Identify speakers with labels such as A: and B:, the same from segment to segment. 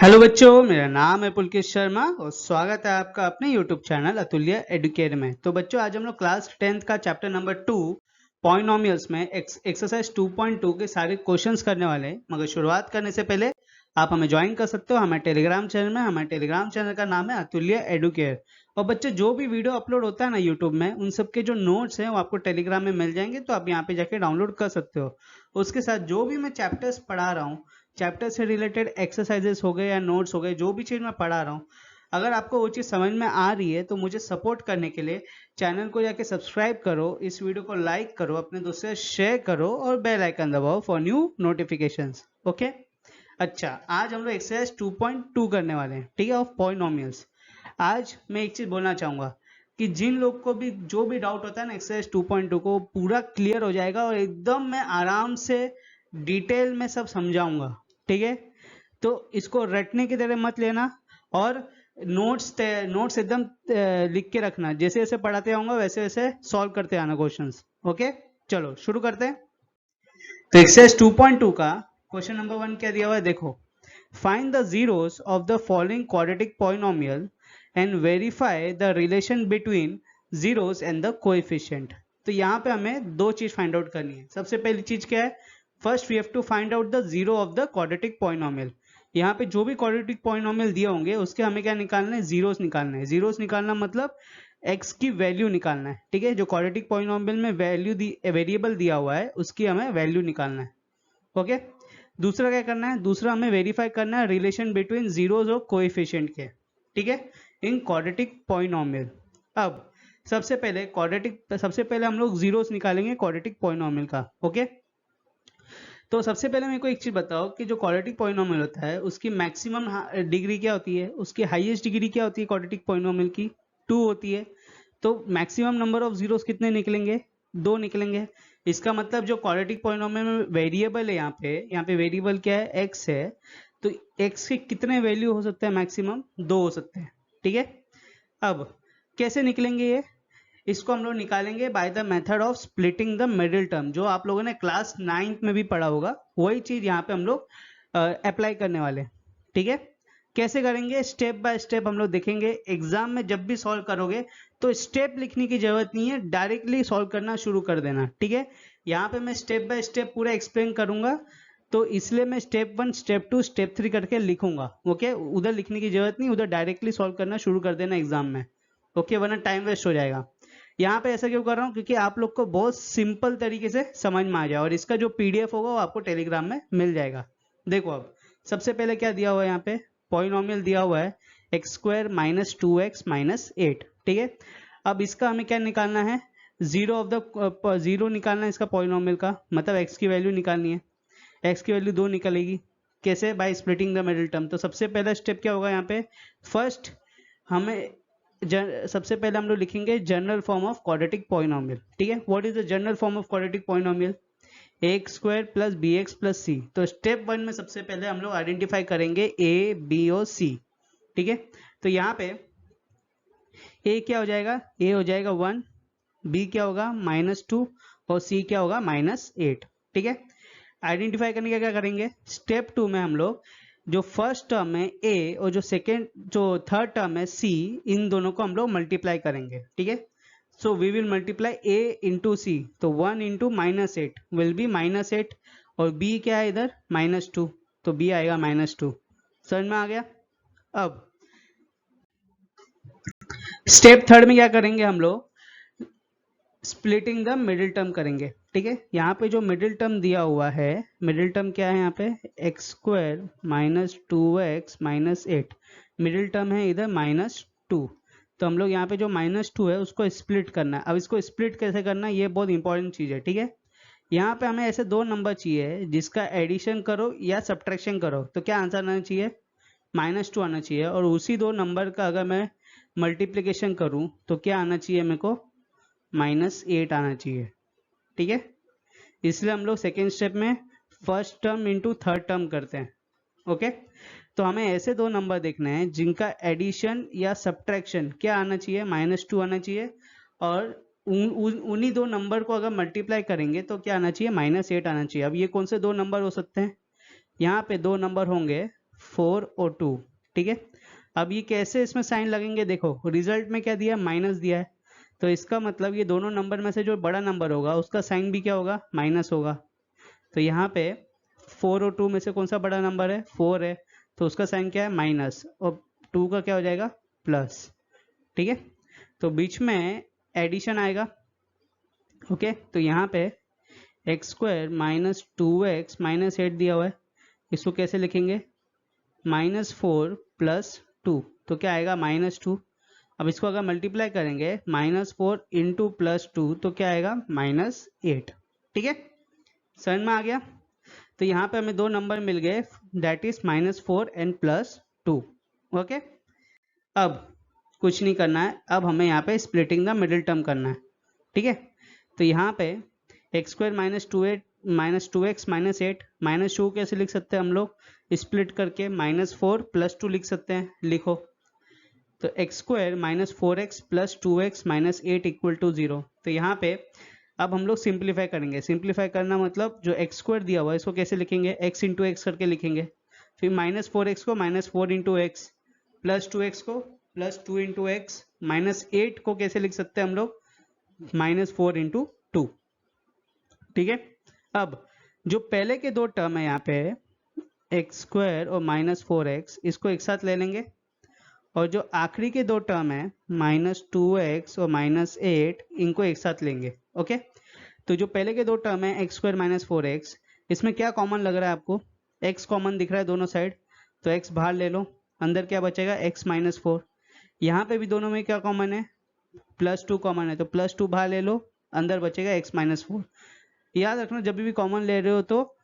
A: Hello बच्चों, मेरा नाम है पुलकित शर्मा और स्वागत है आपका अपने यूट्यूब चैनल अतुल्य एडुकेट में। तो बच्चों, आज हम लोग क्लास 10th का चैप्टर नंबर 2 पॉलिनोमियल्स में एक्सरसाइज 2.2 के सारे क्वेश्चंस करने वाले हैं। मगर शुरुआत करने से पहले आप हमें ज्वाइन कर सकते हो हमारे टेलीग्राम चैनल में। हमारे टेलीग्राम चैनल का नाम है अतुल्य एडुकेट। और बच्चों, जो भी वीडियो अपलोड होता है ना यूट्यूब में, उन सब के जो नोट्स हैं वो आपको टेलीग्राम में मिल जाएंगे, तो आप यहाँ पे जाके डाउनलोड कर सकते हो। उसके साथ जो भी मैं चैप्टर्स पढ़ा रहा हूँ, चैप्टर से रिलेटेड एक्सरसाइजेस हो गए या नोट्स हो गए, जो भी चीज़ मैं पढ़ा रहा हूँ, अगर आपको वो चीज़ समझ में आ रही है तो मुझे सपोर्ट करने के लिए चैनल को जाके सब्सक्राइब करो, इस वीडियो को लाइक करो, अपने दोस्तों से शेयर करो और बेल आइकन दबाओ फॉर न्यू नोटिफिकेशंस। ओके। अच्छा, आज हम लोग एक्सरसाइज 2.2 करने वाले हैं, ठीक है, ऑफ पॉलिनोमियल्स। आज मैं एक चीज़ बोलना चाहूँगा कि जिन लोग को भी जो भी डाउट होता है ना एक्सरसाइज 2.2 को, पूरा क्लियर हो जाएगा और एकदम मैं आराम से डिटेल में सब समझाऊंगा, ठीक है। तो इसको रटने की तरह मत लेना और नोट्स एकदम लिख के रखना। जैसे जैसे पढ़ाते आऊंगा वैसे वैसे सॉल्व करते आना क्वेश्चंस। ओके, चलो शुरू करते हैं। तो एक्सरसाइज 2.2 का क्वेश्चन नंबर 1 क्या दिया हुआ है, देखो। Find the zeros of the following quadratic polynomial and verify the relation between zeros and the coefficient. तो यहाँ पे हमें दो चीज फाइंड आउट करनी है। सबसे पहली चीज क्या है, first we have to find out the zero of the quadratic polynomial. यहाँ पे जो भी क्वाड्रेटिक पॉलिनोमियल दिए होंगे उसके हमें क्या निकालना है, जीरोस निकालना है। जीरोस निकालना मतलब एक्स की वैल्यू निकालना है, ठीक है। जो क्वाड्रेटिक पॉलिनोमियल में वेरिएबल दिया हुआ है उसकी हमें वैल्यू निकालना है। ओके। दूसरा क्या करना है, दूसरा हमें वेरीफाई करना है रिलेशन बिटवीन जीरोस और कोएफिशिएंट के, ठीक है, इन क्वाड्रेटिक पॉलिनोमियल। अब सबसे पहले हम लोग जीरोस निकालेंगे क्वाड्रेटिक पॉलिनोमियल का। ओके। तो सबसे पहले मेरे को एक चीज बताओ कि जो क्वाड्रेटिक पॉलिनोमियल होता है उसकी मैक्सिमम डिग्री क्या होती है, उसकी हाईएस्ट डिग्री क्या होती है क्वाड्रेटिक पॉलिनोमियल की, 2 होती है। तो मैक्सिमम नंबर ऑफ जीरोस कितने निकलेंगे, 2 निकलेंगे। इसका मतलब जो क्वाड्रेटिक पॉलिनोमियल में वेरिएबल है, यहाँ पे वेरिएबल क्या है, एक्स है। तो एक्स के कितने वैल्यू हो सकते हैं, मैक्सिमम 2 हो सकते हैं, ठीक है। अब कैसे निकलेंगे ये, इसको हम लोग निकालेंगे by the method of splitting the middle term. जो आप लोगों ने क्लास 9th में भी पढ़ा होगा, वही चीज यहाँ पे हम लोग अप्लाई करने वाले, ठीक है। कैसे करेंगे, स्टेप बाय स्टेप हम लोग देखेंगे। एग्जाम में जब भी सॉल्व करोगे तो स्टेप लिखने की जरूरत नहीं है, डायरेक्टली सॉल्व करना शुरू कर देना, ठीक है। यहाँ पे मैं स्टेप बाय स्टेप पूरा एक्सप्लेन करूंगा, तो इसलिए मैं स्टेप 1 स्टेप 2 स्टेप 3 करके लिखूंगा। ओके, उधर लिखने की जरूरत नहीं, उधर डायरेक्टली सॉल्व करना शुरू कर देना एग्जाम में। ओके, वरना टाइम वेस्ट हो जाएगा। यहाँ पे ऐसा क्यों कर रहा हूँ, क्योंकि आप लोग को बहुत सिंपल तरीके से समझ में आ जाए, और इसका जो पीडीएफ होगा वो आपको टेलीग्राम में मिल जाएगा। देखो, अब सबसे पहले क्या दिया हुआ है, यहाँ पे पॉलिनोमियल दिया हुआ है x square minus 2x minus 8, ठीक है। अब इसका हमें क्या निकालना है, जीरो निकालना है इसका पॉलिनोमियल का, मतलब एक्स की वैल्यू निकालनी है। एक्स की वैल्यू 2 निकलेगी, कैसे, by splitting the middle term. तो सबसे पहला स्टेप क्या होगा यहाँ पे, फर्स्ट हमें सबसे पहले हम लोग लिखेंगे general form of quadratic polynomial, ठीक है। What is the general form of quadratic polynomial, x square plus b x plus c. तो स्टेप 1 में सबसे पहले हम लोग आइडेंटिफाई करेंगे ए बी और सी, ठीक है। तो यहाँ पे ए क्या हो जाएगा, ए हो जाएगा 1, बी क्या होगा -2 और सी क्या होगा -8, ठीक है। आइडेंटिफाई करने का क्या करेंगे, स्टेप 2 में हम लोग जो फर्स्ट टर्म है ए और जो थर्ड टर्म है सी, इन दोनों को हम लोग मल्टीप्लाई करेंगे, ठीक है। So we will multiply a into c, तो 1 इंटू -8 विल बी -8, और बी क्या है इधर -2, तो बी आएगा -2। समझ में आ गया। अब स्टेप थर्ड में क्या करेंगे हम लोग, स्प्लिटिंग द मिडिल टर्म करेंगे, ठीक है। यहाँ पे जो मिडिल टर्म दिया हुआ है, मिडिल टर्म क्या है यहाँ पे, X square minus 2x minus 8, middle term है इधर -2। तो हम लोग यहाँ पे जो -2 है उसको स्प्लिट करना है। अब इसको स्प्लिट कैसे करना है, ये बहुत इंपॉर्टेंट चीज है, ठीक है। यहाँ पे हमें ऐसे दो नंबर चाहिए जिसका एडिशन करो या सब्ट्रैक्शन करो, तो क्या आंसर आना चाहिए, -2 आना चाहिए। और उसी दो नंबर का अगर मैं मल्टीप्लीकेशन करूँ तो क्या आना चाहिए मेरे को, -8 आना चाहिए, ठीक है। इसलिए हम लोग सेकेंड स्टेप में first term into third term करते हैं। ओके, तो हमें ऐसे दो नंबर देखने हैं जिनका एडिशन या सब्ट्रैक्शन क्या आना चाहिए, -2 आना चाहिए, और उन्हीं दो नंबर को अगर मल्टीप्लाई करेंगे तो क्या आना चाहिए, -8 आना चाहिए। अब ये कौन से दो नंबर हो सकते हैं, यहाँ पे दो नंबर होंगे, 4O2, ठीक है। अब ये कैसे इसमें साइन लगेंगे, देखो रिजल्ट में क्या दिया, माइनस दिया है, तो इसका मतलब ये दोनों नंबर में से जो बड़ा नंबर होगा उसका साइन भी क्या होगा, माइनस होगा। तो यहाँ पे 4O2 में से कौन सा बड़ा नंबर है, 4 है, तो उसका साइन क्या है, माइनस, और 2 का क्या हो जाएगा, प्लस, ठीक है। तो बीच में एडिशन आएगा, ओके। तो यहाँ पे X square minus 2x minus 8 दिया हुआ है, इसको कैसे लिखेंगे, -4 + 2, तो क्या आएगा, -2। अब इसको अगर मल्टीप्लाई करेंगे -4 इंटू +2 तो क्या आएगा, -8, ठीक है, समझ में आ गया। तो यहाँ पे हमें दो नंबर मिल गए, दैट इज -4 एंड +2, ओके। अब कुछ नहीं करना है, अब हमें यहाँ पे स्प्लिटिंग द मिडिल टर्म करना है, ठीक है। तो यहाँ पे एक्स स्क्वायर -2x -8 -2 कैसे लिख सकते हैं हम लोग, स्प्लिट करके -4 + 2 लिख सकते हैं, लिखो। तो एक्स स्क्वायर -4x + 2x -8 = 0। तो यहाँ पे अब हम लोग सिंप्लीफाई करेंगे, सिंप्लीफाई करना मतलब जो एक्स स्क्वायर दिया हुआ है इसको कैसे लिखेंगे, x इंटू एक्स करके लिखेंगे, फिर -4x को -4 इंटू एक्स, +2x को +2 इंटू एक्स, -8 को कैसे लिख सकते हैं हम लोग, -4 इंटू 2, ठीक है। अब जो पहले के दो टर्म है यहाँ पे एक्स स्क्वायर और -4x, इसको एक साथ ले लेंगे, और जो आखिरी के दो टर्म है -2x और -8, इनको एक साथ लेंगे, ओके। तो जो पहले के दो टर्म है एक्स स्क्वायर -4x, इसमें क्या कॉमन लग रहा है आपको, x कॉमन दिख रहा है दोनों साइड, तो x बाहर ले लो, अंदर क्या बचेगा, x -4। यहाँ पे भी दोनों में क्या कॉमन है, +2 कॉमन है, तो +2 बाहर ले लो, अंदर बचेगा x -4। याद रखना जब भी कॉमन ले रहे हो तो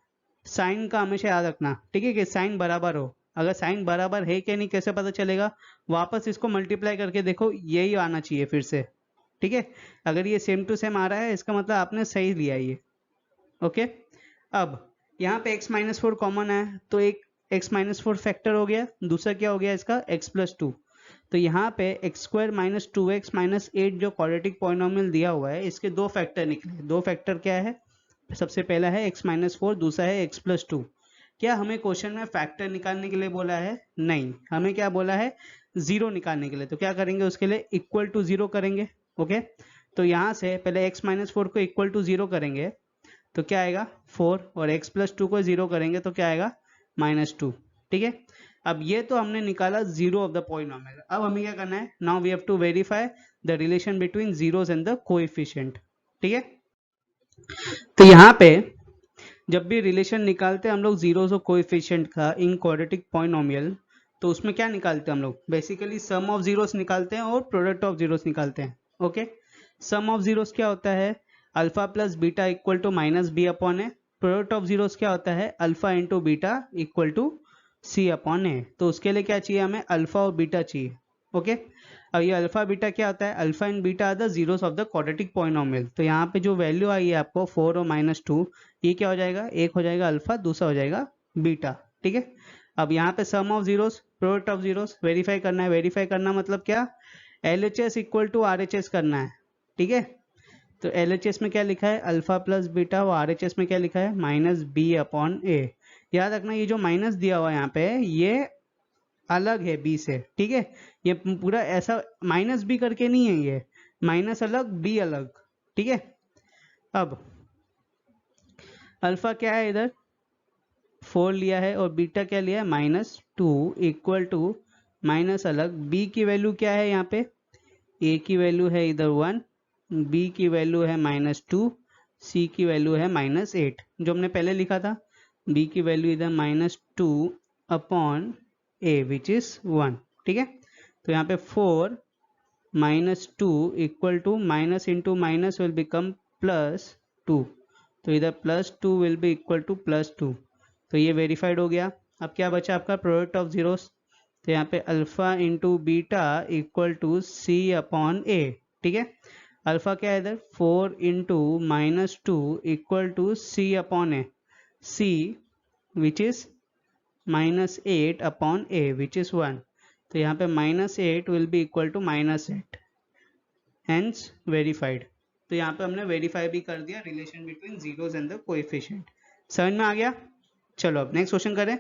A: साइन का हमेशा याद रखना, ठीक है, कि साइन बराबर हो। अगर साइन बराबर है कि नहीं कैसे पता चलेगा, वापस इसको मल्टीप्लाई करके देखो, यही आना चाहिए फिर से, ठीक है। अगर ये सेम टू सेम आ रहा है इसका मतलब आपने सही लिया ये, ओके। अब यहाँ पे x -4 कॉमन है, तो एक x -4 फैक्टर हो गया, दूसरा क्या हो गया इसका, x + 2। तो यहाँ पे एक्स स्क्वायर -2x -8 जो क्वाड्रेटिक पॉलिनोमियल दिया हुआ है, इसके दो फैक्टर निकले। दो फैक्टर क्या है, सबसे पहला है x -4, दूसरा है x + 2। क्या हमें क्वेश्चन में फैक्टर निकालने के लिए बोला है, नहीं, हमें क्या बोला है, जीरो निकालने के लिए। तो क्या करेंगे उसके लिए, इक्वल टू जीरो करेंगे, ओके। तो यहाँ से पहले x -4 को इक्वल टू जीरो करेंगे तो क्या आएगा 4, और x + 2 को जीरो करेंगे तो क्या आएगा -2, ठीक है। अब ये तो हमने निकाला जीरो ऑफ द पॉलिनोमियल। अब हमें क्या करना है, now we have to verify the relation between zeros and the coefficient, ठीक है। तो यहाँ पे जब भी रिलेशन निकालते हैं हम लोग जीरोस और कोएफिशिएंट का इन क्वाड्रेटिक पॉलिनोमियल, तो उसमें क्या निकालते हैं हम लोग, बेसिकली सम ऑफ जीरोस निकालते हैं और प्रोडक्ट ऑफ जीरोस निकालते हैं, ओके। सम ऑफ जीरोस क्या होता है, alpha plus beta equal to -b/a। Product of zeros क्या होता है, alpha into beta equal to c/a। तो उसके लिए क्या चाहिए हमें, अल्फा और बीटा चाहिए, ओके। अब ये अल्फा बीटा क्या होता है, alpha and beta are the zeros of the quadratic polynomial. तो यहाँ पे जो वैल्यू आई है आपको 4 और -2, ये क्या हो जाएगा, एक हो जाएगा अल्फा, दूसरा हो जाएगा बीटा, ठीक है। अब यहाँ पे sum of zeros, product of zeros verify करना है। वेरीफाई करना मतलब क्या, LHS इक्वल टू RHS करना है, ठीक है। तो LHS में क्या लिखा है, अल्फा प्लस बीटा, और RHS में क्या लिखा है, -b/a। याद रखना ये जो माइनस दिया हुआ है यहाँ पे, ये अलग है b से, ठीक है। ये पूरा ऐसा माइनस b करके नहीं है, ये माइनस अलग b अलग, ठीक है। अब अल्फा क्या है इधर 4 लिया है, और बीटा क्या लिया है -2 इक्वल टू माइनस अलग, b की वैल्यू क्या है यहाँ पे, a की वैल्यू है इधर 1, b की वैल्यू है -2, c की वैल्यू है -8, जो हमने पहले लिखा था। b की वैल्यू इधर -2 / a विच इज 1, ठीक है। तो यहाँ पे 4 -2 equal to minus into minus will become +2, तो इधर +2 विल बी इक्वल टू +2। तो ये वेरीफाइड हो गया। अब क्या बचा आपका, प्रोडक्ट ऑफ जीरोस। तो यहाँ पे alpha into beta equal to c/a, ठीक है। अल्फा क्या है इधर 4 into -2 equal to c/a, c which is -8/a which is 1। तो यहाँ पे -8 will be equal to -8, hence verified. तो यहाँ पे हमने वेरीफाई भी कर दिया relation between zeros and the coefficient. समझ में आ गया। चलो अब नेक्स्ट क्वेश्चन करें।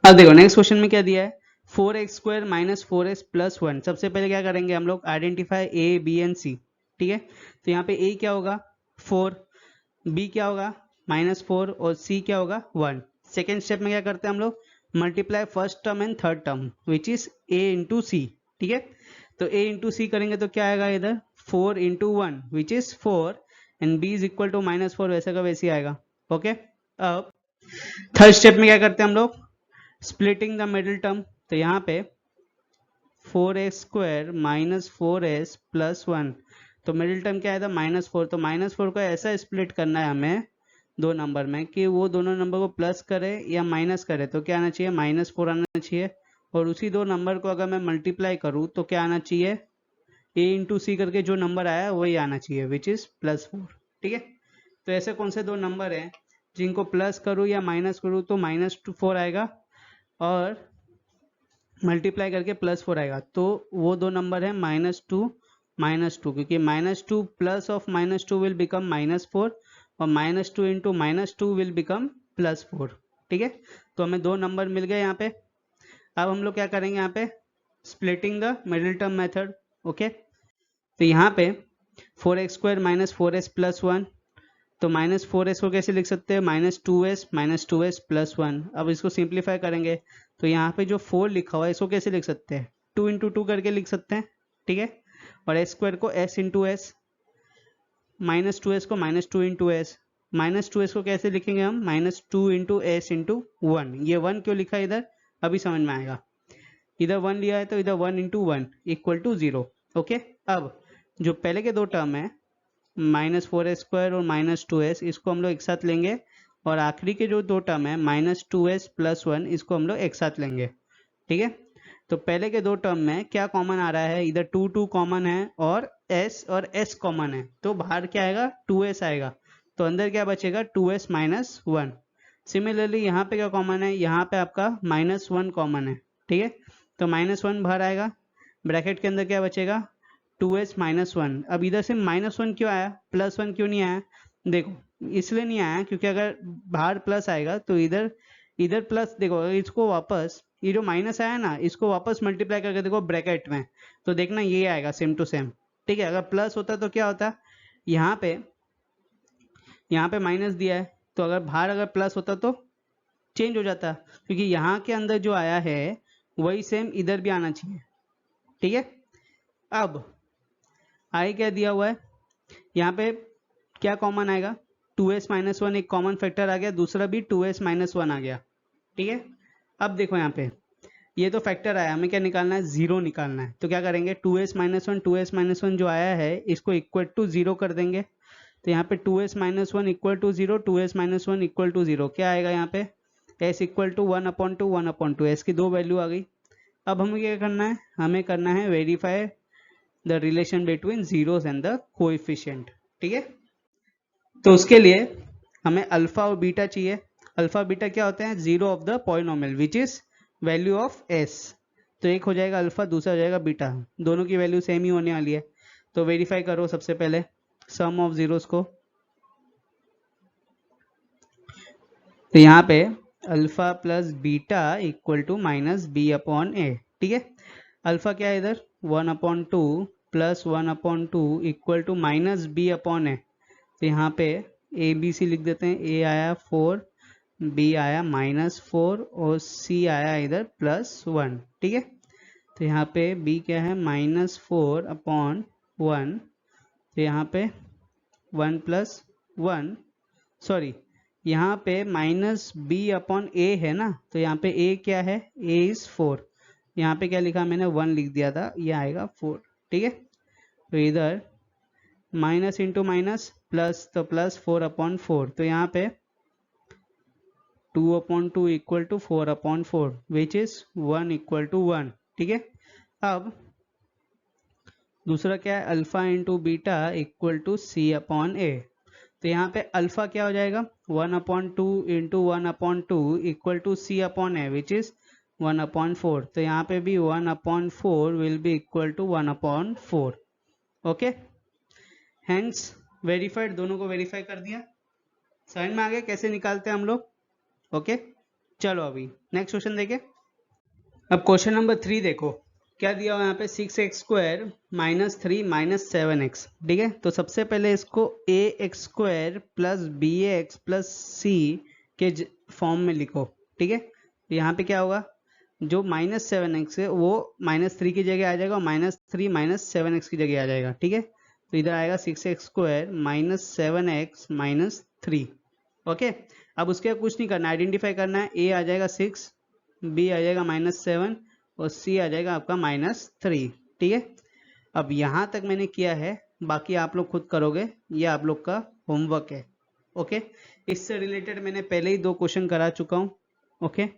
A: अब देखो नेक्स्ट क्वेश्चन में क्या दिया है, 4x² माइनस 4s प्लस 1। सबसे पहले क्या करेंगे हम लोग, आइडेंटिफाई ए बी एंड सी। ठीक है, तो यहाँ पे a क्या होगा 4, b क्या होगा -4 और c क्या होगा 1। सेकेंड स्टेप में क्या करते हैं हम लोग, multiply first term and third term which is a into c. ठीक है, तो a इंटू सी करेंगे तो क्या आएगा इधर 4 into 1 which is 4 and b is equal to -4, वैसे का वैसे आएगा। ओके, अब थर्ड स्टेप में क्या करते हैं हम लोग, स्प्लिटिंग द मिडिल टर्म। तो यहाँ पे 4x² माइनस 4s प्लस 1, तो मिडिल टर्म क्या आया था -4, तो -4 को ऐसा स्प्लिट करना है हमें दो नंबर में कि वो दोनों नंबर को प्लस करे या माइनस करे, तो क्या आना चाहिए -4 आना चाहिए। और उसी दो नंबर को अगर मैं मल्टीप्लाई करूँ तो क्या आना चाहिए, a इंटू सी करके जो नंबर आया वही आना चाहिए विच इज +4। ठीक है, तो ऐसे कौन से दो नंबर हैं जिनको प्लस करूँ या माइनस करूँ तो -4 आएगा और मल्टीप्लाई करके +4 आएगा, तो वो दो नंबर है -2 क्योंकि -2 प्लस ऑफ -2 विल बिकम -4 और -2 इंटू -2 विल बिकम +4। ठीक है, तो हमें दो नंबर मिल गए यहाँ पे। अब हम लोग क्या करेंगे यहाँ पे, splitting the middle term method. Okay, तो यहाँ पे 4x² माइनस 4s प्लस 1, तो -4s को कैसे लिख सकते हैं, -2s प्लस 1। अब इसको सिंप्लीफाई करेंगे तो यहाँ पे जो 4 लिखा हुआ है इसको कैसे लिख सकते हैं, 2 इंटू 2 करके लिख सकते हैं। ठीक है, और s² को s इंटू एस, -2s को -2 इंटू एस, -2s को कैसे लिखेंगे हम, -2 इंटू एस इंटू 1। ये 1 क्यों लिखा है इधर, अभी समझ में आएगा। इधर 1 लिया है तो इधर 1 इंटू 1 इक्वल टू 0। ओके, अब जो पहले के दो टर्म है -4s² और -2s, इसको हम लोग एक साथ लेंगे और आखिरी के जो दो टर्म है -2s प्लस 1, इसको हम लोग एक साथ लेंगे। ठीक है, तो पहले के दो टर्म में क्या कॉमन आ रहा है, इधर 2 कॉमन है और s कॉमन है, तो बाहर क्या आएगा 2s आएगा, तो अंदर क्या बचेगा 2s माइनस 1। सिमिलरली यहाँ पे क्या कॉमन है, यहाँ पे आपका -1 कॉमन है। ठीक है, तो -1 बाहर आएगा, ब्रैकेट के अंदर क्या बचेगा 2s माइनस 1। अब इधर से -1 क्यों आया, +1 क्यों नहीं आया, देखो इसलिए नहीं आया क्योंकि अगर बाहर प्लस आएगा तो इधर इधर प्लस, देखो अगर इसको वापस, ये जो माइनस आया ना इसको वापस मल्टीप्लाई करके देखो ब्रैकेट में, तो देखना ये आएगा सेम टू सेम। ठीक है, अगर प्लस होता तो क्या होता, यहाँ पे माइनस दिया है, तो अगर बाहर अगर प्लस होता तो चेंज हो जाता, क्योंकि यहाँ के अंदर जो आया है वही सेम इधर भी आना चाहिए। ठीक है, अब आगे क्या दिया हुआ है, यहाँ पे क्या कॉमन आएगा, 2s माइनस 1 एक कॉमन फैक्टर आ गया, दूसरा भी 2s माइनस 1 आ गया। ठीक है, अब देखो यहाँ पे ये तो फैक्टर आया, हमें क्या निकालना है, जीरो निकालना है, तो क्या करेंगे 2s माइनस 1 जो आया है इसको इक्वल टू जीरो कर देंगे, तो यहाँ पे 2s minus 1 equal to zero, 2s minus 1 equal to zero, क्या आएगा यहाँ पे s इक्वल टू 1/2 s की दो वैल्यू आ गई। अब हमें क्या करना है, हमें करना है verify the relation between zeros and the coefficient. ठीक है, तो उसके लिए हमें अल्फा और बीटा चाहिए। अल्फा बीटा क्या होते हैं, zero of the polynomial which is value of S. तो एक हो जाएगा अल्फा, दूसरा हो जाएगा बीटा, दोनों की वैल्यू सेम ही होने वाली है। तो वेरीफाई करो सबसे पहले सम ऑफ जीरोस को, तो यहाँ पे alpha plus beta equal to -b/a। ठीक है, अल्फा क्या है इधर 1/2 प्लस 1/2 इक्वल टू -b/a, तो यहाँ पे ए बी सी लिख देते हैं, ए आया 4, बी आया -4 और सी आया इधर +1। ठीक है, तो यहाँ पे बी क्या है -4/1, तो यहाँ पे 1 + 1, सॉरी यहाँ पे -b/a है ना, तो यहाँ पे a क्या है, a इज 4, यहाँ पे क्या लिखा मैंने 1 लिख दिया था, ये आएगा 4। ठीक है, तो इधर माइनस इंटू माइनस प्लस, तो +4/4, तो यहाँ पे 2/2 equal to 4/4 which is 1 equal to 1। ठीक है, अब दूसरा क्या है, alpha into beta equal to c/a, तो यहाँ पे अल्फा क्या हो जाएगा 1/2 into 1/2 equal to c/a which is 1/4, तो यहाँ पे भी 1/4 will be equal to 1/4। Okay, hence verified, दोनों को वेरीफाई कर दिया, समझ में आ गया कैसे निकालते हैं हम लोग। ओके, चलो अभी नेक्स्ट क्वेश्चन देखें। अब क्वेश्चन नंबर 3 देखो क्या दिया हुआ है यहाँ पे, 6x² माइनस 3 माइनस 7x। ठीक है, तो सबसे पहले इसको ax² plus bx plus c के फॉर्म में लिखो। ठीक है, तो यहाँ पे क्या होगा, जो माइनस 7x है वो माइनस 3 की जगह आ जाएगा और माइनस 3 माइनस 7x की जगह आ जाएगा। ठीक है, तो इधर आएगा 6x² minus 7x minus 3। Okay, अब उसके बाद कुछ नहीं करना, आइडेंटिफाई करना है। a आ जाएगा 6, b आ जाएगा -7 और c आ जाएगा आपका -3। ठीक है, अब यहाँ तक मैंने किया है, बाकी आप लोग खुद करोगे, ये आप लोग का होमवर्क है। ओके, इससे रिलेटेड मैंने पहले ही 2 क्वेश्चन करा चुका हूँ। ओके,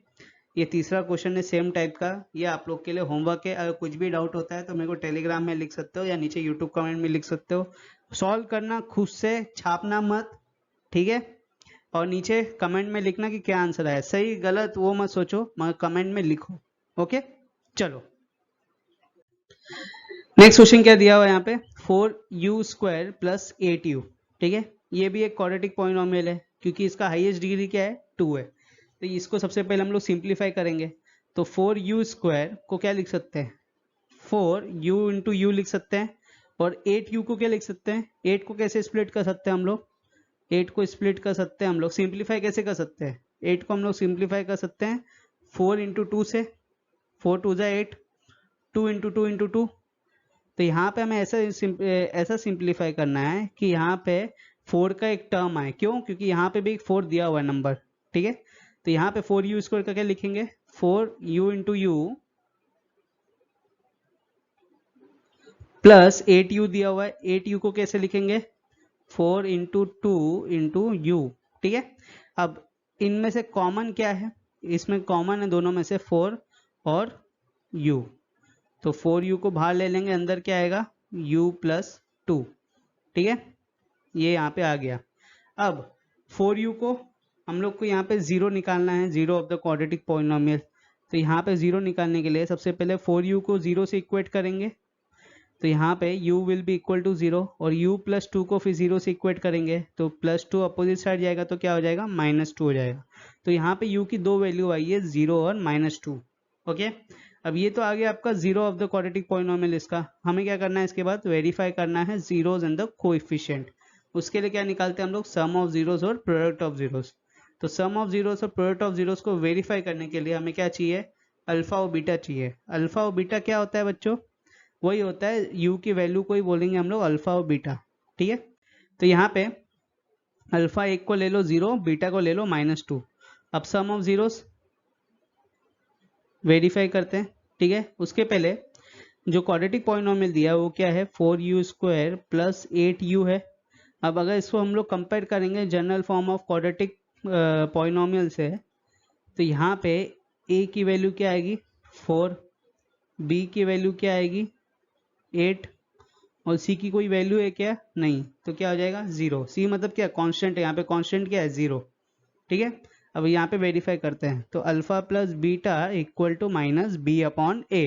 A: ये तीसरा क्वेश्चन है सेम टाइप का, ये आप लोग के लिए होमवर्क है। अगर कुछ भी डाउट होता है तो मेरे को टेलीग्राम में लिख सकते हो या नीचे यूट्यूब कमेंट में लिख सकते हो। सॉल्व करना खुद से, छापना मत। ठीक है, और नीचे कमेंट में लिखना कि क्या आंसर है, सही गलत वो मत सोचो, मगर कमेंट में लिखो। ओके, चलो नेक्स्ट क्वेश्चन क्या दिया हुआ है यहाँ पे, 4u² प्लस 8u। ठीक है, ये भी एक क्वाड्रेटिक पॉलिनोमियल है क्योंकि इसका हाईएस्ट डिग्री क्या है, 2 है। तो इसको सबसे पहले हम लोग सिंप्लीफाई करेंगे। तो 4u² को क्या लिख सकते हैं, 4u इंटू यू लिख सकते हैं, और 8u को क्या लिख सकते हैं, 8 को कैसे स्प्लिट कर सकते हैं हम लोग, 8 को स्प्लिट कर सकते हैं हम लोग, सिंप्लीफाई कैसे कर सकते हैं, 8 को हम लोग सिंप्लीफाई कर सकते हैं 4 इंटू 2 से, 4 2 ज़ा 8, 2 इंटू 2 इंटू 2। तो यहाँ पे हमें ऐसा सिंप्लीफाई करना है कि यहाँ पे 4 का एक टर्म आए। क्यों, क्योंकि यहाँ पे भी एक 4 दिया हुआ है नंबर। ठीक है, तो यहाँ पे 4u² का क्या लिखेंगे, 4u into you plus 8u दिया हुआ है, 8u को कैसे लिखेंगे, 4 इंटू 2 इंटू यू। ठीक है, अब इनमें से कॉमन क्या है, इसमें कॉमन है दोनों में से 4 और u, तो 4u को बाहर ले लेंगे, अंदर क्या आएगा u प्लस 2। ठीक है, ये यहाँ पे आ गया। अब 4u को हम लोग को यहाँ पे 0 निकालना है, 0 ऑफ द क्वाड्रेटिक पॉलिनोमियल। तो यहाँ पे 0 निकालने के लिए सबसे पहले 4u को 0 से इक्वेट करेंगे, तो यहाँ पे u will be equal to 0, और u प्लस 2 को फिर 0 से इक्वेट करेंगे, तो +2 अपोजिट साइड जाएगा तो क्या हो जाएगा, -2 हो जाएगा। तो यहाँ पे u की 2 वैल्यू आई है, 0 और -2। ओके, अब ये तो आ गया आपका 0 ऑफ द क्वाड्रेटिक पॉलिनोमियल। इसका हमें क्या करना है, इसके बाद वेरीफाई करना है जीरोज एंड द कोएफिशिएंट। उसके लिए क्या निकालते हैं हम लोग, सम ऑफ जीरोज और प्रोडक्ट ऑफ जीरोज। तो सम ऑफ जीरोज और प्रोडक्ट ऑफ जीरोज को वेरीफाई करने के लिए हमें क्या चाहिए, अल्फा और बीटा चाहिए। अल्फा और बीटा क्या होता है बच्चों, वही होता है u की वैल्यू को ही बोलेंगे हम लोग अल्फा और बीटा। ठीक है, तो यहाँ पे अल्फा 1 को ले लो 0, बीटा को ले लो -2। अब सम ऑफ जीरोस वेरीफाई करते हैं। ठीक है, उसके पहले जो क्वाड्रेटिक पॉलिनोमियल दिया है वो क्या है, 4u² प्लस 8u है। अब अगर इसको हम लोग कंपेयर करेंगे general form of quadratic polynomial से, तो यहाँ पे a की वैल्यू क्या आएगी 4, b की वैल्यू क्या आएगी 8, और c की कोई वैल्यू है क्या, नहीं, तो क्या हो जाएगा 0। c मतलब क्या, कांस्टेंट है, यहाँ पे कांस्टेंट क्या है 0। ठीक है, अब यहाँ पे वेरीफाई करते हैं, तो alpha plus beta equal to minus b upon a।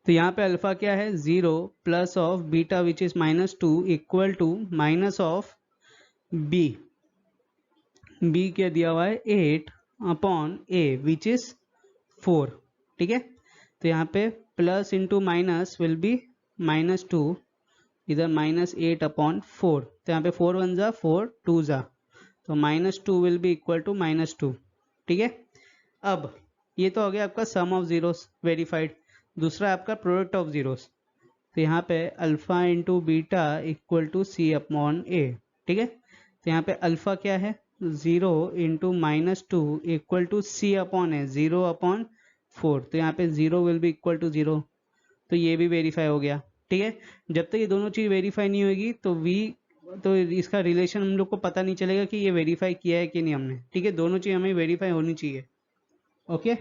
A: तो यहाँ पे अल्फा क्या है 0 plus of beta which is -2 equal to minus of b, b क्या दिया हुआ है 8 अपॉन a विच इज 4। ठीक है, तो यहाँ पे plus into minus will be -2, इधर -8 अपॉन 4, तो यहाँ पे 4 1 ज़ा 4 2 ज़ा, तो -2 विल बी इक्वल टू -2। ठीक है, अब ये तो हो गया आपका सम ऑफ जीरोस वेरीफाइड। दूसरा आपका प्रोडक्ट ऑफ जीरोस, तो यहाँ पे alpha into beta equal to c upon a. ठीक है, तो यहाँ पे अल्फा क्या है 0 into -2 equal to c upon a, 0 upon 4, तो यहाँ पे 0 विल बी इक्वल टू 0, तो ये भी वेरीफाई हो गया। ठीक है, जब तक ये दोनों चीज़ वेरीफाई नहीं होगी तो इसका रिलेशन हम लोग को पता नहीं चलेगा कि ये वेरीफाई किया है कि नहीं हमने। ठीक है, दोनों चीज़ हमें वेरीफाई होनी चाहिए। ओके,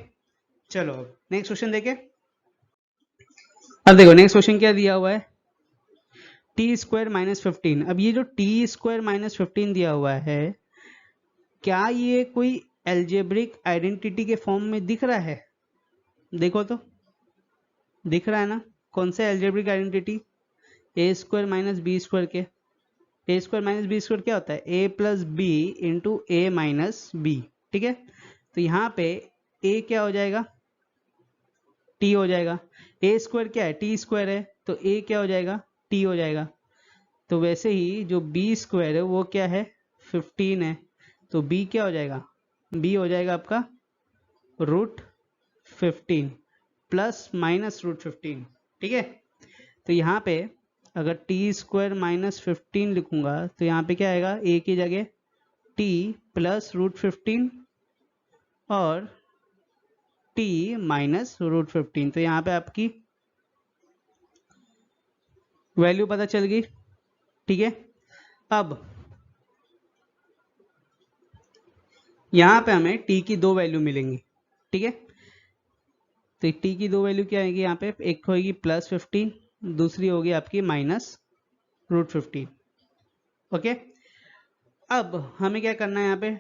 A: चलो अब नेक्स्ट क्वेश्चन देखें। अब देखो नेक्स्ट क्वेश्चन क्या दिया हुआ है, t² माइनस 15। अब ये जो t² माइनस 15 दिया हुआ है, क्या ये कोई एल्जेब्रिक आइडेंटिटी के फॉर्म में दिख रहा है, देखो तो दिख रहा है ना, कौन से algebraic identity, a² minus b² के। a² माइनस b² क्या होता है, a plus B into A minus B. ठीक है, तो यहाँ पे a क्या हो जाएगा, t हो जाएगा। a स्क्वायर क्या है, t स्क्वायर है, तो a क्या हो जाएगा, t हो जाएगा। तो वैसे ही जो b स्क्वायर है वो क्या है, 15 है, तो b क्या हो जाएगा, b हो जाएगा आपका √15 प्लस माइनस √15, ठीक है। तो यहाँ पे अगर टी स्क्वायर माइनस 15 लिखूंगा तो यहाँ पे क्या आएगा, a की जगह t प्लस √15 और t माइनस √15। तो यहाँ पे आपकी वैल्यू पता चल गई, ठीक है। अब यहाँ पे हमें t की दो वैल्यू मिलेंगी, ठीक है। तो t की दो वैल्यू क्या आएगी यहाँ पे, एक होगी +15, दूसरी होगी आपकी माइनस √15, ओके। अब हमें क्या करना है, यहाँ पे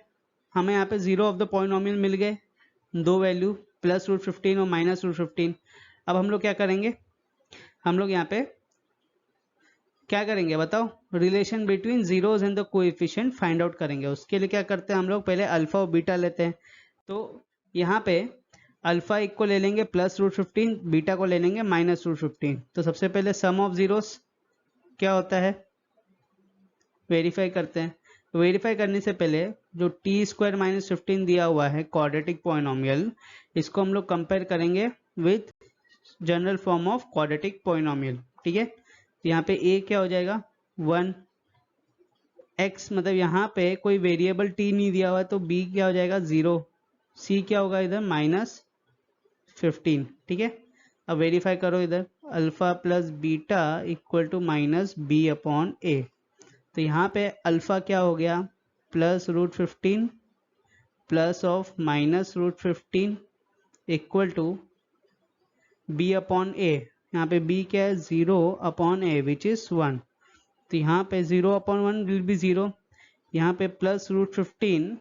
A: हमें यहाँ पे जीरो ऑफ द पॉलिनोमियल मिल गए, दो वैल्यू +√15 और माइनस √15। अब हम लोग क्या करेंगे, हम लोग यहाँ पे क्या करेंगे बताओ, relation between zeros and the coefficient find out करेंगे। उसके लिए क्या करते हैं हम लोग, पहले अल्फा और बीटा लेते हैं। तो यहाँ पे अल्फा एक को ले लेंगे +√15, बीटा को ले लेंगे माइनस √15। तो सबसे पहले सम ऑफ जीरोस क्या होता है, वेरीफाई करते हैं। वेरीफाई करने से पहले जो टी स्क्वायर माइनस 15 दिया हुआ है क्वाड्रेटिक पॉलिनोमियल, इसको हम लोग कंपेयर करेंगे with general form of quadratic polynomial, ठीक है। तो यहाँ पे a क्या हो जाएगा 1, x मतलब यहाँ पे कोई वेरिएबल t नहीं दिया हुआ, तो b क्या हो जाएगा 0, c क्या होगा इधर -15, ठीक है। अब वेरीफाई करो इधर, alpha plus beta equal to minus b/a। तो यहाँ पे अल्फा क्या हो गया +√15 plus of minus √15 equal to b/a। यहाँ पे b क्या है 0/a विच इज 1। तो यहाँ पे 0/1 विल बी 0, यहाँ पे +√15,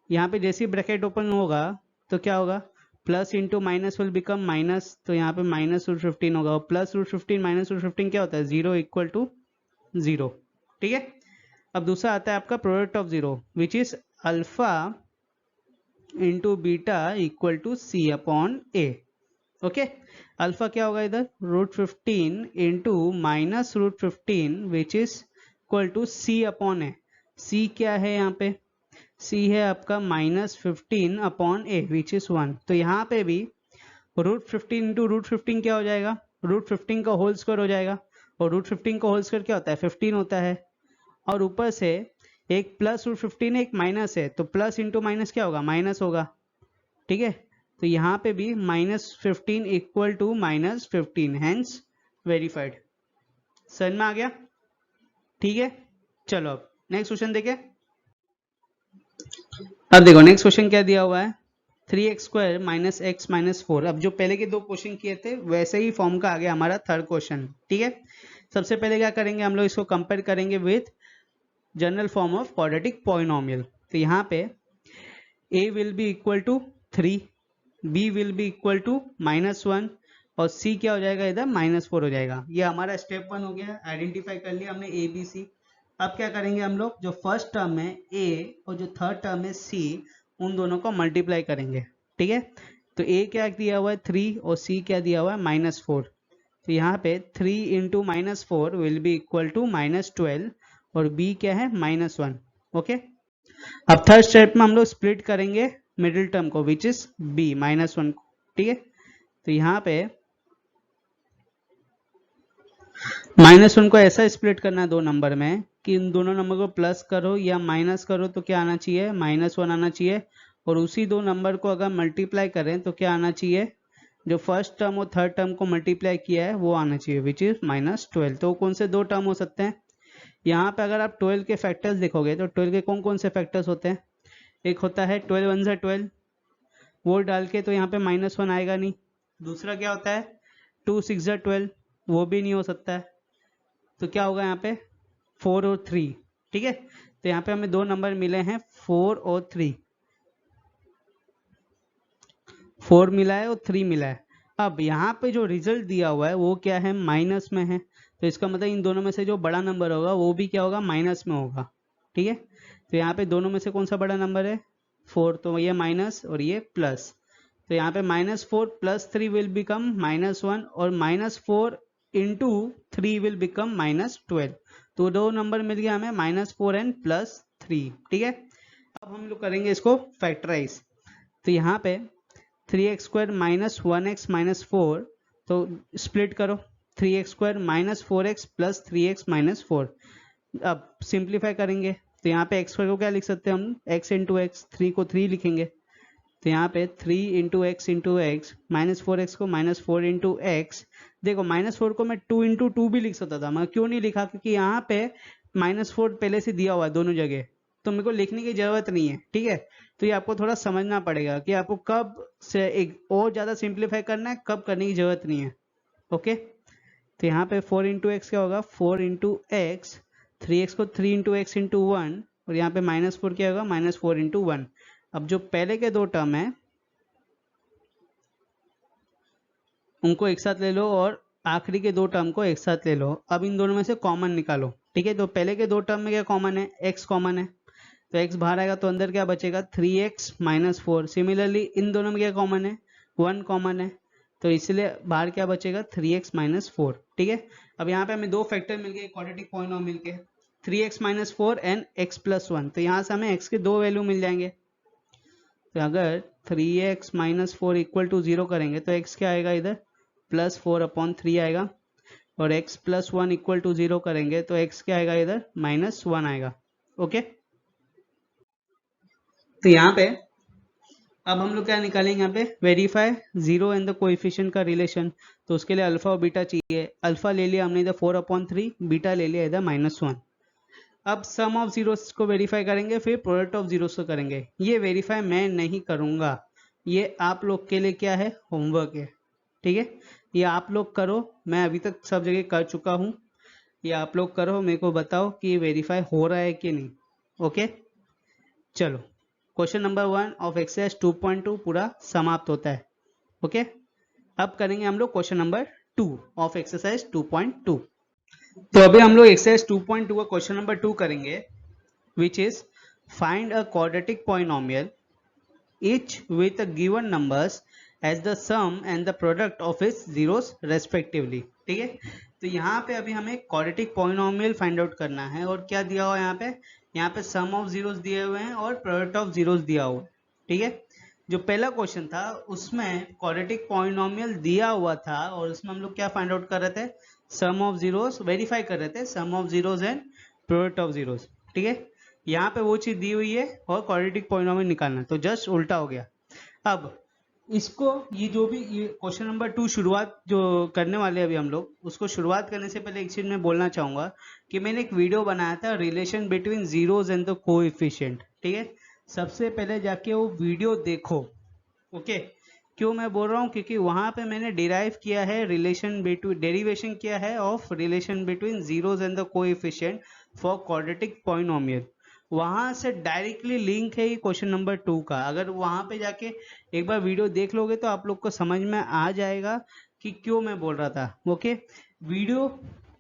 A: यहाँ पे जैसे ब्रैकेट ओपन होगा तो क्या होगा, plus into minus will become minus, तो यहाँ पे -√15 होगा, और +√15 माइनस √15 क्या होता है 0 इक्वल टू 0, ठीक है। अब दूसरा आता है आपका product of zero which is alpha into beta equal to c/a, okay. Alpha क्या होगा इधर √15 into minus √15 which is equal to c/a। c क्या है यहाँ पे, c है आपका -15/a विच इज 1। तो यहाँ पे भी √15 इंटू √15 क्या हो जाएगा, √15 का होल स्क्वायर हो जाएगा, और √15 का होल स्क्वायर क्या होता है 15 होता है, और ऊपर से एक +√15 एक माइनस है, तो प्लस इंटू माइनस क्या होगा माइनस होगा, ठीक है। तो यहाँ पे भी -15 इक्वल टू -15, हेंस वेरीफाइड। समझ में आ गया, ठीक है। चलो अब नेक्स्ट क्वेश्चन देखें। अब देखो नेक्स्ट क्वेश्चन क्या दिया हुआ है, 3x² - x - 4। अब जो पहले के दो क्वेश्चन किए थे वैसे ही फॉर्म का आ गया हमारा थर्ड क्वेश्चन, ठीक है। सबसे पहले क्या करेंगे हम लोग, इसको कंपेयर करेंगे with general form of quadratic polynomial. तो यहाँ पे a will be equal to 3, b will be equal to -1 और c क्या हो जाएगा इधर -4 हो जाएगा। ये हमारा स्टेप 1 हो गया, आइडेंटिफाई कर लिया हमने a b c। अब क्या करेंगे हम लोग, जो फर्स्ट टर्म है a और जो थर्ड टर्म है c, उन दोनों को मल्टीप्लाई करेंगे, ठीक है। तो a क्या दिया हुआ है 3 और c क्या दिया हुआ है -4। तो यहाँ पे 3 into -4 will be equal to -12 और b क्या है -1, ओके। अब थर्ड स्टेप में हम लोग स्प्लिट करेंगे मिडिल टर्म को विच इज b -1 को, ठीक है। तो यहाँ पे -1 को ऐसा स्प्लिट करना है दो नंबर में कि इन दोनों नंबर को प्लस करो या माइनस करो तो क्या आना चाहिए -1 आना चाहिए, और उसी दो नंबर को अगर मल्टीप्लाई करें तो क्या आना चाहिए, जो फर्स्ट टर्म और थर्ड टर्म को मल्टीप्लाई किया है वो आना चाहिए विच इज -12। तो कौन से दो टर्म हो सकते हैं, यहाँ पे अगर आप 12 के फैक्टर्स देखोगे तो 12 के कौन कौन से फैक्टर्स होते हैं, एक होता है 12 1 12, वो डाल के तो यहाँ पे -1 आएगा नहीं। दूसरा क्या होता है 2 6 12, वो भी नहीं हो सकता है, तो क्या होगा यहाँ पे 4 और 3, ठीक है। तो यहाँ पे हमें दो नंबर मिले हैं 4 और 3, 4 मिला है और 3 मिला है। अब यहाँ पे जो रिजल्ट दिया हुआ है वो क्या है माइनस में है, तो इसका मतलब इन दोनों में से जो बड़ा नंबर होगा वो भी क्या होगा माइनस में होगा, ठीक है। तो यहाँ पे दोनों में से कौन सा बड़ा नंबर है 4, तो ये माइनस और ये प्लस, तो यहाँ पे -4 + 3 विल बिकम -1 और -4 इंटू 3 विल बिकम -12, तो दो नंबर मिल गया हमें -4 एंड +3। ठीक है, अब हम लोग करेंगे इसको फैक्टराइज। तो यहाँ पे 3x² - 1x - 4, तो स्प्लिट करो, 3x² - 4x + 3x - 4। अब सिंप्लीफाई करेंगे तो यहाँ पे x² को क्या लिख सकते हैं हम, x × x, 3 को 3 लिखेंगे, तो यहाँ पे 3 × x -4x को -4 × x, देखो -4 को मैं 2 × 2 भी लिख सकता था, मैं क्यों नहीं लिखा, क्योंकि यहाँ पे -4 पहले से दिया हुआ है दोनों जगह, तो मेरे को लिखने की जरूरत नहीं है। ठीक है, तो ये आपको थोड़ा समझना पड़ेगा कि आपको कब से एक और ज़्यादा सिंप्लीफाई करना है, कब करने की जरूरत नहीं है। ओके, तो यहाँ पे 4 × x क्या होगा, 4 × x, 3x को 3 × x × 1, और यहाँ पे -4 क्या होगा, -4 × 1। अब जो पहले के दो टर्म है उनको एक साथ ले लो और आखिरी के दो टर्म को एक साथ ले लो। अब इन दोनों में से कॉमन निकालो। ठीक है, तो पहले के दो टर्म में क्या कॉमन है, x कॉमन है, तो x बाहर आएगा तो अंदर क्या बचेगा, 3x - 4। सिमिलरली इन दोनों में क्या कॉमन है, 1 कॉमन है, तो इसलिए बाहर क्या बचेगा, 3x - 4। ठीक है, अब यहाँ पे हमें दो फैक्टर मिल गए क्वाड्रेटिक पॉलिनोमियल के, 3x - 4 एंड x + 1, तो यहाँ से हमें x के दो वैल्यू मिल जाएंगे। तो अगर 3x - 4 = 0 करेंगे तो x क्या आएगा, इधर +4/3 आएगा, और x + 1 = 0 करेंगे तो x क्या आएगा, इधर -1 आएगा। ओके, तो यहाँ पे अब हम लोग क्या निकालेंगे, यहाँ पे verify zero and the coefficient का रिलेशन, तो उसके लिए अल्फा और बीटा चाहिए। अल्फा ले लिया हमने इधर 4/3, बीटा ले लिया इधर -1। अब सम ऑफ जीरोस को वेरीफाई करेंगे, फिर प्रोडक्ट ऑफ जीरोस को करेंगे। ये वेरीफाई मैं नहीं करूंगा, ये आप लोग के लिए क्या है, होमवर्क है। ठीक है, ये आप लोग करो, मैं अभी तक सब जगह कर चुका हूँ, ये आप लोग करो, मेरे को बताओ कि ये वेरीफाई हो रहा है कि नहीं। ओके, चलो क्वेश्चन नंबर 1 ऑफ एक्सरसाइज 2.2 पूरा समाप्त होता है। ओके, अब करेंगे हम लोग क्वेश्चन नंबर 2 ऑफ एक्सरसाइज 2.2। तो अभी हम लोग एक्सरसाइज 2.2 का क्वेश्चन नंबर 2 करेंगे, which is find a quadratic polynomial each with a given numbers as the sum and the product of its zeros respectively। ठीक है, तो यहाँ पे अभी हमें quadratic polynomial फाइंड आउट करना है, और क्या दिया हुआ है यहाँ पे सम ऑफ जीरोस दिए हुए हैं और प्रोडक्ट ऑफ जीरोस दिया हुआ है। ठीक है, जो पहला क्वेश्चन था उसमें क्वाड्रेटिक पॉलिनोमियल दिया हुआ था, और उसमें हम लोग क्या फाइंड आउट कर रहे थे, सम ऑफ जीरोस वेरीफाई कर रहे थे, sum of zeros and product of zeros. ठीक है, यहाँ पे वो चीज दी हुई है और क्वाड्रेटिक पॉलिनोमियल निकालना, तो जस्ट उल्टा हो गया। अब इसको ये जो भी ये क्वेश्चन नंबर 2 शुरुआत जो करने वाले अभी हम लोग, उसको शुरुआत करने से पहले एक चीज मैं बोलना चाहूंगा कि मैंने एक वीडियो बनाया था relation between zeros and the coefficient. ठीक है, सबसे पहले जाके वो वीडियो देखो। ओके, क्यों मैं बोल रहा हूँ, क्योंकि वहां पे मैंने डिराइव किया है रिलेशन बिटवीन, डेरिवेशन किया है of relation between zeros and the coefficient for quadratic polynomial. वहां से डायरेक्टली लिंक है ये क्वेश्चन नंबर 2 का। अगर वहां पे जाके एक बार वीडियो देख लोगे तो आप लोग को समझ में आ जाएगा कि क्यों मैं बोल रहा था। ओके, वीडियो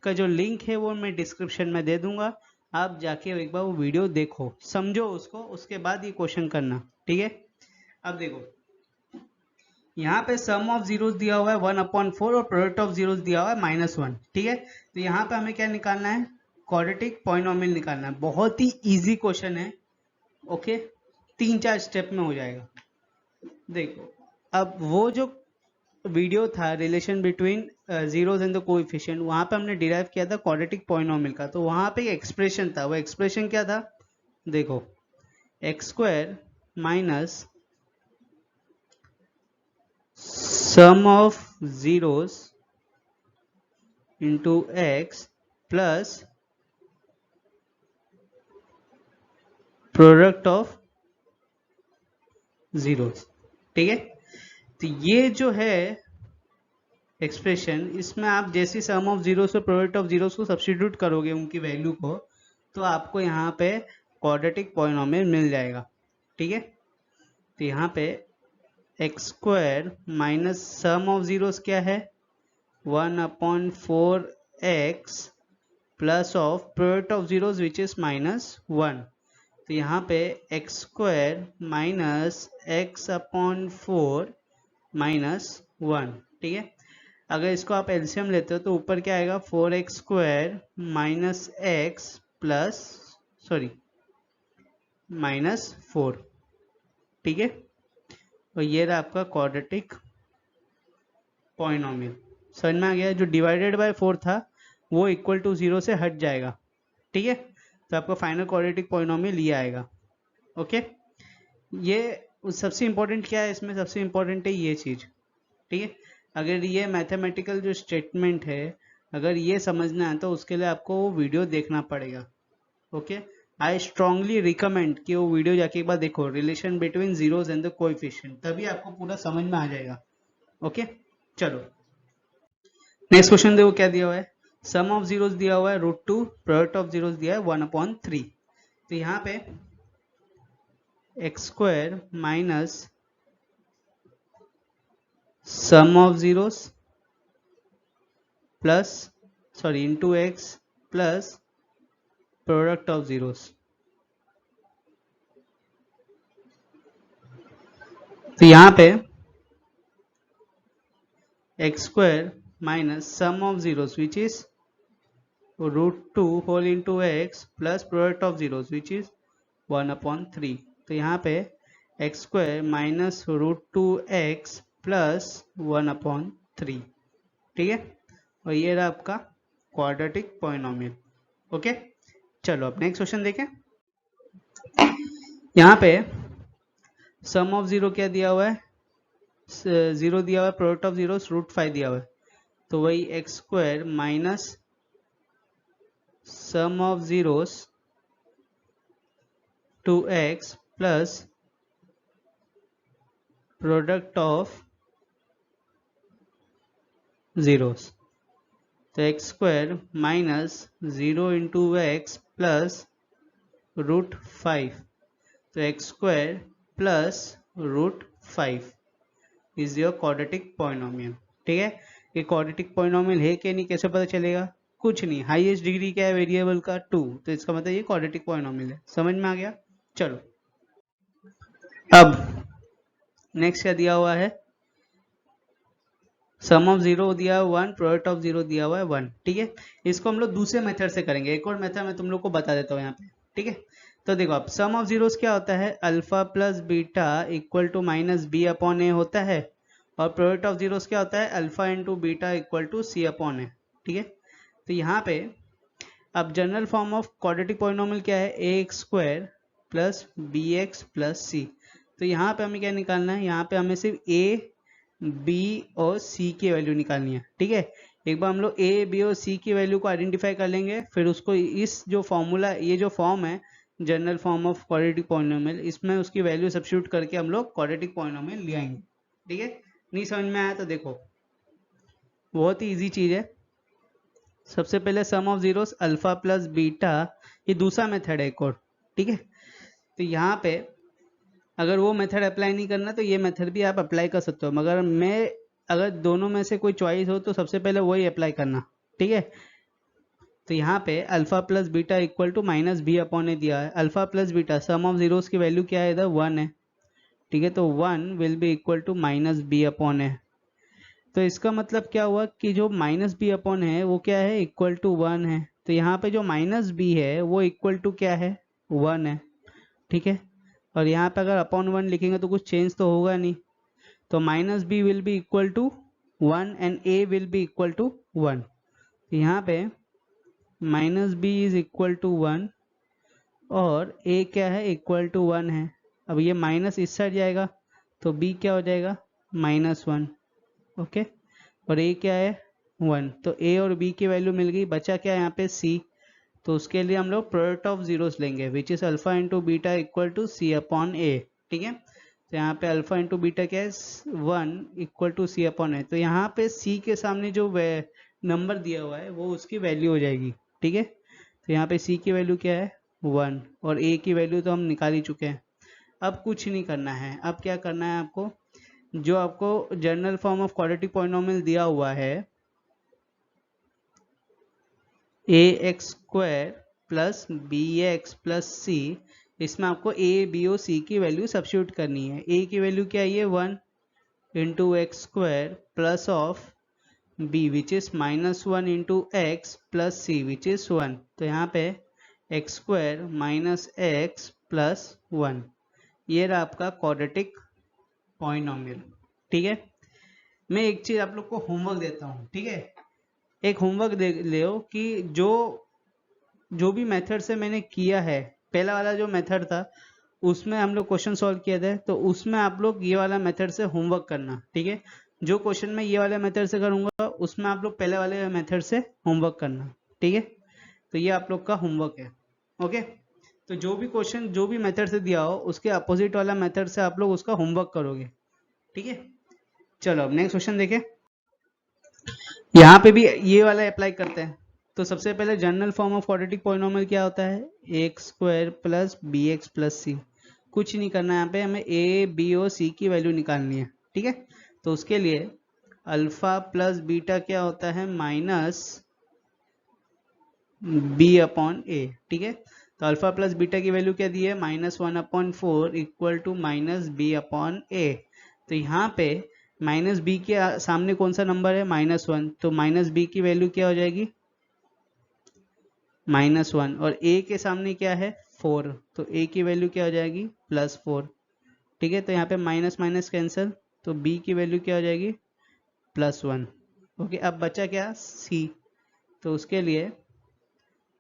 A: का जो लिंक है वो मैं डिस्क्रिप्शन में दे दूंगा, आप जाके एक बार वो वीडियो देखो, समझो उसको, उसके बाद ये क्वेश्चन करना। ठीक है, अब देखो यहाँ पे सम ऑफ जीरोस दिया हुआ है 1/4 और प्रोडक्ट ऑफ जीरोस दिया हुआ है -1। ठीक है, तो यहाँ पे हमें क्या निकालना है, क्वाड्रेटिक पॉलिनोमियल निकालना है। बहुत ही इजी क्वेश्चन है। ओके, 3-4 स्टेप में हो जाएगा। देखो, अब वो जो वीडियो था relation between zeros and the coefficient, वहां पे हमने डिराइव किया था क्वाड्रेटिक पॉलिनोमियल का, तो वहां पे एक एक्सप्रेशन था, वो एक्सप्रेशन क्या था, देखो x² minus sum of zeros into x plus product of zeros. ठीक है, तो ये जो है एक्सप्रेशन, इसमें आप जैसे सम ऑफ जीरोस और प्रोडक्ट ऑफ जीरोस को सब्स्टिट्यूट करोगे उनकी वैल्यू को, तो आपको यहाँ पे क्वाड्रेटिक पॉलिनोमियल मिल जाएगा। ठीक है, तो यहाँ पे x² minus sum of zeros क्या है, 1/4x plus of product of zeros which is -1, तो यहाँ पे X square minus x upon 4 minus 1, ठीक है। अगर इसको आप एलसीएम लेते हो तो ऊपर क्या आएगा, 4x square minus X plus minus 4, ठीक है। और ये रहा आपका क्वाड्रेटिक पॉलिनोमियल। समझ में आ गया? जो डिवाइडेड बाय 4 था वो इक्वल टू 0 से हट जाएगा, ठीक है। तो आपका फाइनल क्वाड्रेटिक पॉलिनोमियल ये आएगा, ओके। ये सबसे इंपॉर्टेंट क्या है इसमें, सबसे इंपॉर्टेंट है ये चीज़, ठीक है। अगर ये मैथमेटिकल जो स्टेटमेंट है अगर ये समझना है तो उसके लिए आपको वो वीडियो देखना पड़ेगा, ओके। आई स्ट्रांगली रिकमेंड कि वो वीडियो जाके एक बार देखो, relation between zeros and the coefficient, तभी आपको पूरा समझ में आ जाएगा, ओके। चलो नेक्स्ट क्वेश्चन देखो क्या दिया हुआ है। सम ऑफ जीरोस दिया हुआ है √2, प्रोडक्ट ऑफ जीरोस दिया है 1/3। तो यहाँ पे X square minus sum of zeros plus into x plus product of zeros. तो यहाँ पे X square minus sum of zeros which is √2 whole into x plus product of zeros which is 1/3। तो यहाँ पे X square minus √2x plus 1/3, ठीक है। और ये रहा आपका क्वाड्रेटिक पॉलिनोमियल, ओके। चलो अब नेक्स्ट क्वेश्चन देखें। यहाँ पे सम ऑफ जीरो क्या दिया हुआ है, 0 दिया हुआ है, प्रोडक्ट ऑफ जीरो √5 दिया हुआ है। तो वही x square minus sum of zeros 2x plus product of zeros. तो x square minus 0 into x plus √5। तो x square plus √5 is your quadratic polynomial, ठीक है। ये क्वाड्रेटिक पॉलिनोमियल है कि नहीं कैसे पता चलेगा, कुछ नहीं, हाईएस्ट डिग्री क्या है वेरिएबल का 2, तो इसका मतलब ये क्वाड्रेटिक पॉलिनोमियल है। समझ में आ गया? चलो अब नेक्स्ट क्या दिया हुआ है, सम ऑफ जीरो दिया है 1, प्रोडक्ट ऑफ जीरो दिया हुआ है 1, ठीक है। इसको हम लोग दूसरे मेथड से करेंगे, एक और मेथड मैं तुम लोग को बता देता हूँ यहाँ पे, ठीक है। तो देखो आप सम ऑफ जीरोस क्या होता है, alpha plus beta equal to minus b upon a होता है। और प्रोडक्ट ऑफ जीरोस क्या होता है, alpha into beta equal to c upon a, ठीक है। तो यहाँ पे अब general form of quadratic polynomial क्या है, a x square plus b x plus c. तो यहाँ पे हमें क्या निकालना है, यहाँ पे हमें सिर्फ ए बी और सी की वैल्यू निकालनी है, ठीक है। एक बार हम लोग ए बी और सी की वैल्यू को आइडेंटिफाई कर लेंगे, फिर उसको इस जो फॉर्मूला, ये जो फॉर्म है general form of quadratic polynomial, इसमें उसकी वैल्यू सब्स्टिट्यूट करके हम लोग क्वाड्रेटिक पॉलिनोमियल ले आएंगे, ठीक है। नहीं समझ में आया तो देखो बहुत ही इजी चीज है। सबसे पहले sum of zeros alpha plus beta, ये दूसरा मेथड है एक और, ठीक है। तो यहाँ पे अगर वो मेथड अप्लाई नहीं करना तो ये मेथड भी आप अप्लाई कर सकते हो, मगर अगर दोनों में से कोई चॉइस हो तो सबसे पहले वही अप्लाई करना, ठीक है। तो यहाँ पे alpha plus beta equal to minus b upon a दिया है। Alpha plus beta sum of zeros की वैल्यू क्या है, इधर 1 है, ठीक है। तो 1 will be equal to minus b upon a. तो इसका मतलब क्या हुआ कि जो माइनस बी अपॉन है वो क्या है, इक्वल टू 1 है। तो यहाँ पे जो माइनस बी है वो इक्वल टू क्या है, 1 है, ठीक है। और यहाँ पे अगर अपॉन 1 लिखेंगे तो कुछ चेंज तो होगा नहीं, तो minus B will be equal to 1 and A will be equal to 1। यहाँ पे minus B is equal to 1 और ए क्या है, इक्वल टू 1 है। अब ये माइनस इस साइड जाएगा तो बी क्या हो जाएगा, -1, ओके। और ए क्या है, 1। तो ए और बी की वैल्यू मिल गई, बचा क्या यहाँ पे सी। तो उसके लिए हम लोग प्रोडक्ट ऑफ जीरोस लेंगे which is alpha into beta equal to c upon a, ठीक है। तो यहाँ पे अल्फा इंटू बीटा क्या है, 1 equal to c upon a. तो यहाँ पे सी के सामने जो नंबर दिया हुआ है वो उसकी वैल्यू हो जाएगी, ठीक है। तो यहाँ पे सी की वैल्यू क्या है, 1, और ए की वैल्यू तो हम निकाल ही चुके हैं। अब कुछ नहीं करना है, अब क्या करना है आपको, जो आपको general form of quadratic polynomial दिया हुआ है a x square plus b x plus c इसमें आपको ए बी और सी की वैल्यू सब्स्टिट्यूट करनी है। ए की वैल्यू क्या है, 1 into x square plus of B which is -1 into x plus C which is 1। तो यहाँ पे X square minus X plus 1, ये रहा आपका क्वाड्रेटिक पॉलिनोमियल। ठीक है, मैं एक चीज आप लोग को होमवर्क देता हूँ। ठीक है, एक होमवर्क दे लो कि जो भी मेथड से मैंने किया है, पहला वाला जो मेथड था उसमें हम लोग क्वेश्चन सॉल्व किए थे, तो उसमें आप लोग ये वाला मेथड से होमवर्क करना। ठीक है, जो क्वेश्चन मैं ये वाले मेथड से करूंगा उसमें आप लोग पहले वाले मेथड से होमवर्क करना। ठीक है, तो ये आप लोग का होमवर्क है। ओके, तो जो भी क्वेश्चन जो भी मेथड से दिया हो उसके अपोजिट वाला मेथड से आप लोग उसका होमवर्क करोगे। ठीक है, चलो अब नेक्स्ट क्वेश्चन देखें। यहाँ पे भी ये वाला अप्लाई करते हैं। तो सबसे पहले general form of quadratic polynomial क्या होता है, x square plus b x plus c. कुछ नहीं करना है, यहाँ पे हमें ए बी और सी की वैल्यू निकालनी है। ठीक है, तो उसके लिए अल्फा प्लस बीटा क्या होता है, माइनस बी अपॉन ए। ठीक है, तो अल्फा प्लस बीटा की वैल्यू क्या दी है, -1/4 equal to minus b upon a. तो यहाँ पे माइनस बी के सामने कौन सा नंबर है, -1, तो माइनस बी की वैल्यू क्या हो जाएगी, -1, और ए के सामने क्या है 4, तो ए की वैल्यू क्या हो जाएगी, +4। ठीक है, तो यहाँ पे माइनस माइनस कैंसिल, तो बी की वैल्यू क्या हो जाएगी, +1। ओके, अब बचा क्या, सी। तो उसके लिए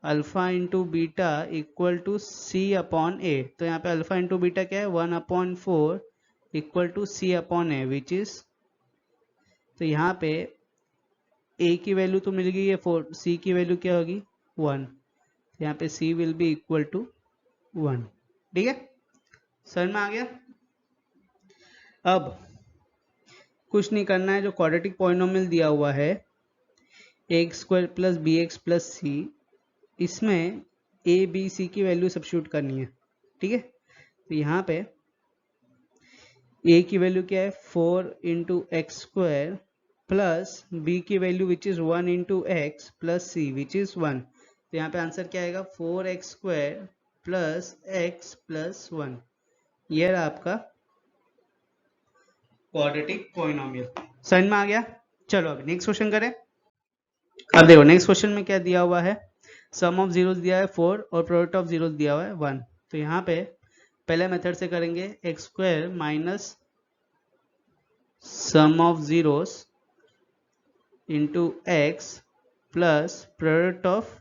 A: alpha into beta equal to c upon a. तो यहाँ पे अल्फा इंटू बीटा क्या है, 1/4 equal to c upon a which is, तो यहाँ पे ए की वैल्यू तो मिल गई है 4, सी की वैल्यू क्या होगी 1, तो यहाँ पे सी विल बी इक्वल टू 1। ठीक है, समझ में आ गया। अब कुछ नहीं करना है, जो क्वाड्रेटिक पॉलिनोमियल दिया हुआ है x square plus b x plus c, इसमें ए बी सी की वैल्यू सब्स्टिट्यूट करनी है। ठीक है, तो यहाँ पे ए की वैल्यू क्या है, 4 into x square plus b की value which is 1 into x plus C which is 1। तो यहाँ पे आंसर क्या आएगा, 4x square plus x plus 1। ये रहा आपका क्वाड्रेटिक पॉलिनोमियल। समझ में आ गया। चलो अब नेक्स्ट क्वेश्चन करें। अब देखो नेक्स्ट क्वेश्चन में क्या दिया हुआ है, सम ऑफ जीरोस दिया है 4 और प्रोडक्ट ऑफ जीरोस दिया हुआ है 1। तो यहाँ पे पहले मेथड से करेंगे, x square minus sum of zeros into x plus product of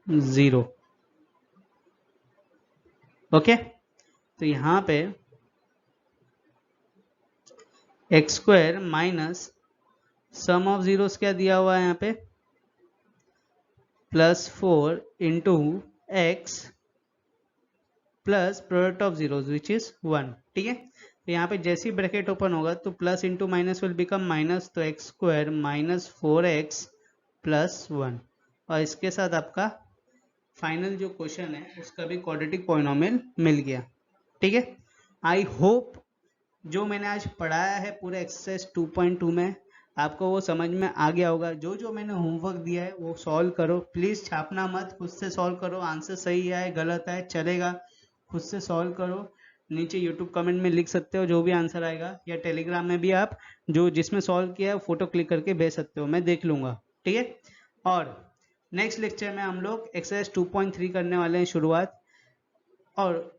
A: 0। Okay, तो यहाँ पे X square minus sum of zeros क्या दिया हुआ है यहाँ पे, +4 into x plus product of zeros which is 1। ठीक है, तो यहाँ पे जैसे ही ब्रैकेट ओपन होगा तो plus into minus will become minus, तो x square minus 4x plus 1। और इसके साथ आपका फाइनल जो क्वेश्चन है उसका भी क्वाड्रेटिक पॉलिनोमियल मिल गया। ठीक है, आई होप जो मैंने आज पढ़ाया है पूरे एक्सरसाइज 2.2 में आपको वो समझ में आ गया होगा। जो जो मैंने होमवर्क दिया है वो सॉल्व करो, प्लीज़ छापना मत, खुद से सॉल्व करो। आंसर सही आए गलत आए चलेगा, खुद से सॉल्व करो। नीचे यूट्यूब कमेंट में लिख सकते हो जो भी आंसर आएगा, या टेलीग्राम में भी आप जो जिसमें सॉल्व किया है फोटो क्लिक करके भेज सकते हो, मैं देख लूँगा। ठीक है, और नेक्स्ट लेक्चर में हम लोग एक्सरसाइज 2.3 करने वाले हैं शुरुआत, और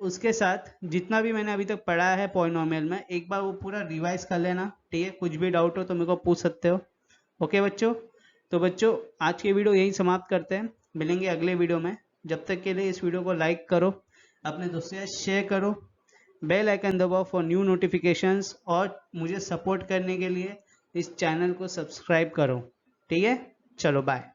A: उसके साथ जितना भी मैंने अभी तक पढ़ा है पॉलिनोमियल में एक बार वो पूरा रिवाइज कर लेना। ठीक है, कुछ भी डाउट हो तो मेरे को पूछ सकते हो। ओके बच्चों, तो बच्चों आज की वीडियो यही समाप्त करते हैं, मिलेंगे अगले वीडियो में। जब तक के लिए इस वीडियो को लाइक करो, अपने दोस्तों से शेयर करो, बेल आइकन दबाओ फॉर न्यू नोटिफिकेशंस, और मुझे सपोर्ट करने के लिए इस चैनल को सब्सक्राइब करो। ठीक है, चलो बाय।